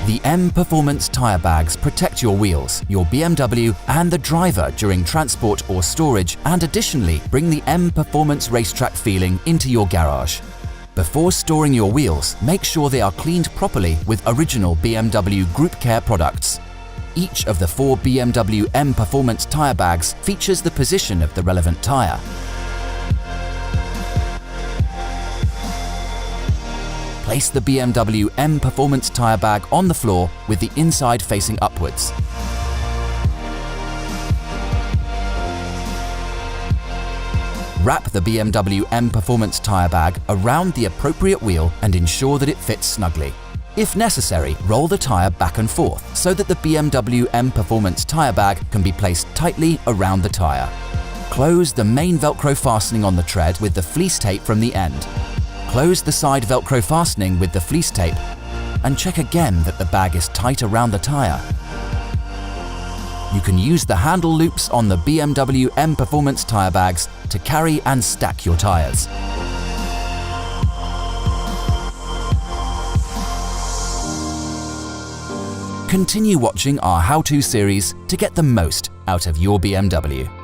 The M Performance tyre bags protect your wheels, your BMW and the driver during transport or storage, and additionally bring the M Performance racetrack feeling into your garage. Before storing your wheels, make sure they are cleaned properly with original BMW Group Care products. Each of the 4 BMW M Performance tyre bags features the position of the relevant tyre. Place the BMW M Performance tyre bag on the floor with the inside facing upwards. Wrap the BMW M Performance tyre bag around the appropriate wheel and ensure that it fits snugly. If necessary, roll the tyre back and forth so that the BMW M Performance tyre bag can be placed tightly around the tyre. Close the main Velcro fastening on the tread with the fleece tape from the end. Close the side Velcro fastening with the fleece tape and check again that the bag is tight around the tyre. You can use the handle loops on the BMW M Performance tyre bags to carry and stack your tyres. Continue watching our how-to series to get the most out of your BMW.